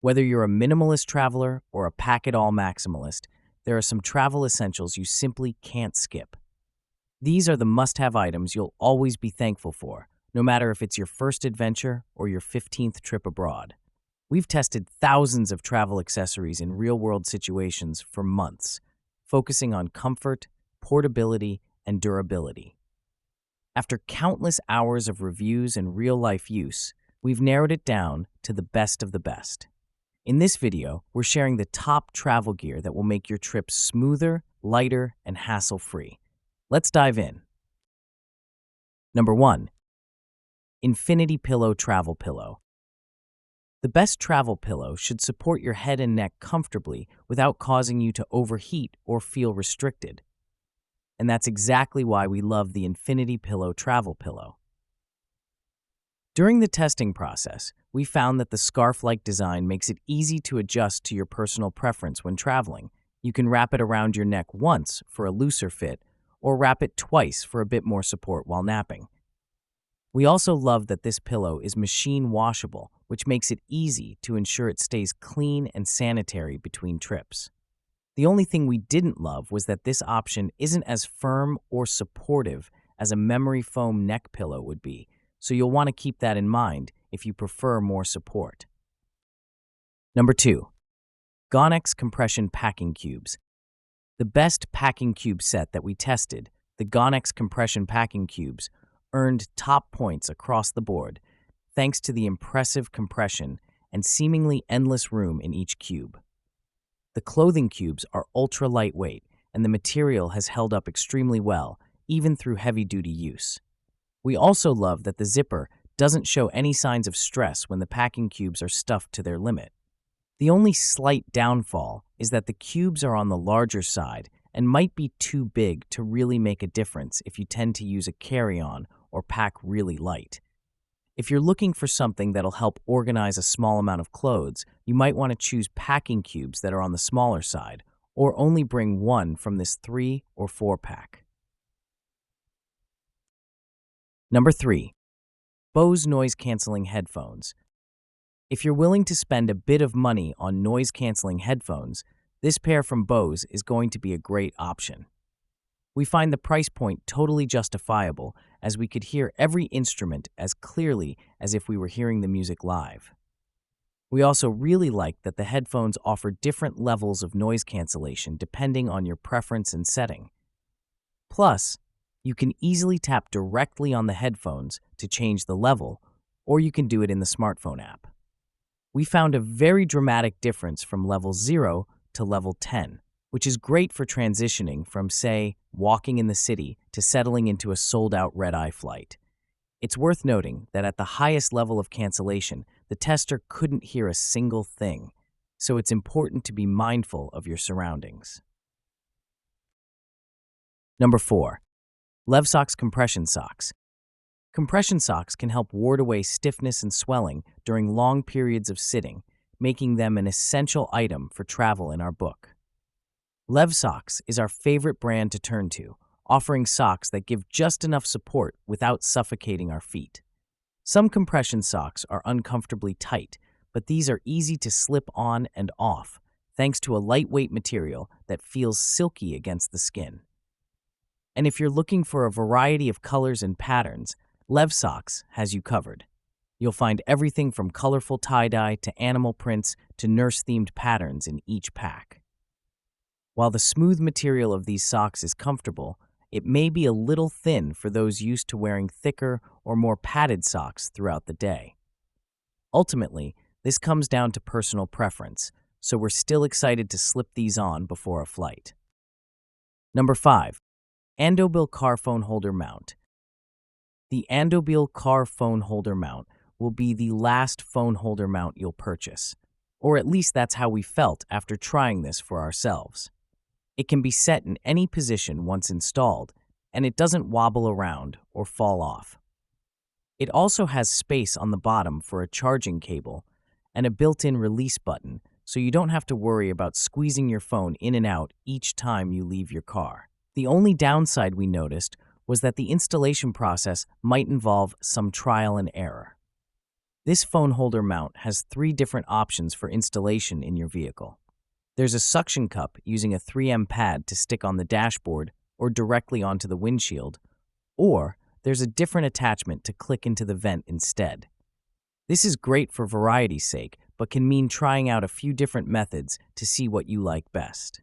Whether you're a minimalist traveler or a pack-it-all maximalist, there are some travel essentials you simply can't skip. These are the must-have items you'll always be thankful for, no matter if it's your first adventure or your 15th trip abroad. We've tested thousands of travel accessories in real-world situations for months, focusing on comfort, portability, and durability. After countless hours of reviews and real-life use, we've narrowed it down to the best of the best. In this video, we're sharing the top travel gear that will make your trip smoother, lighter, and hassle-free. Let's dive in. Number 1. Infinity Pillow Travel Pillow. The best travel pillow should support your head and neck comfortably without causing you to overheat or feel restricted. And that's exactly why we love the Infinity Pillow Travel Pillow. During the testing process, we found that the scarf-like design makes it easy to adjust to your personal preference when traveling. You can wrap it around your neck once for a looser fit, or wrap it twice for a bit more support while napping. We also love that this pillow is machine washable, which makes it easy to ensure it stays clean and sanitary between trips. The only thing we didn't love was that this option isn't as firm or supportive as a memory foam neck pillow would be, so you'll want to keep that in mind if you prefer more support. Number 2. Gonex Compression Packing Cubes. The best packing cube set that we tested, the Gonex Compression Packing Cubes, earned top points across the board thanks to the impressive compression and seemingly endless room in each cube. The clothing cubes are ultra lightweight, and the material has held up extremely well, even through heavy-duty use. We also love that the zipper doesn't show any signs of stress when the packing cubes are stuffed to their limit. The only slight downfall is that the cubes are on the larger side and might be too big to really make a difference if you tend to use a carry-on or pack really light. If you're looking for something that'll help organize a small amount of clothes, you might want to choose packing cubes that are on the smaller side, or only bring one from this 3 or 4 pack. Number 3. Bose Noise-Canceling Headphones. If you're willing to spend a bit of money on noise-canceling headphones, this pair from Bose is going to be a great option. We find the price point totally justifiable, as we could hear every instrument as clearly as if we were hearing the music live. We also really like that the headphones offer different levels of noise cancellation depending on your preference and setting. Plus, you can easily tap directly on the headphones to change the level, or you can do it in the smartphone app. We found a very dramatic difference from level 0 to level 10, which is great for transitioning from, say, walking in the city to settling into a sold-out red-eye flight. It's worth noting that at the highest level of cancellation, the tester couldn't hear a single thing, so it's important to be mindful of your surroundings. Number 4. Levsocks Compression Socks. Compression socks can help ward away stiffness and swelling during long periods of sitting, making them an essential item for travel in our book. Levsocks is our favorite brand to turn to, offering socks that give just enough support without suffocating our feet. Some compression socks are uncomfortably tight, but these are easy to slip on and off, thanks to a lightweight material that feels silky against the skin. And if you're looking for a variety of colors and patterns, Levsocks has you covered. You'll find everything from colorful tie-dye to animal prints to nurse-themed patterns in each pack. While the smooth material of these socks is comfortable, it may be a little thin for those used to wearing thicker or more padded socks throughout the day. Ultimately, this comes down to personal preference, so we're still excited to slip these on before a flight. Number 5. Andobil Car Phone Holder Mount. The Andobil Car Phone Holder Mount will be the last phone holder mount you'll purchase, or at least that's how we felt after trying this for ourselves. It can be set in any position once installed, and it doesn't wobble around or fall off. It also has space on the bottom for a charging cable and a built-in release button, so you don't have to worry about squeezing your phone in and out each time you leave your car. The only downside we noticed was that the installation process might involve some trial and error. This phone holder mount has 3 different options for installation in your vehicle. There's a suction cup using a 3M pad to stick on the dashboard or directly onto the windshield, or there's a different attachment to click into the vent instead. This is great for variety's sake, but can mean trying out a few different methods to see what you like best.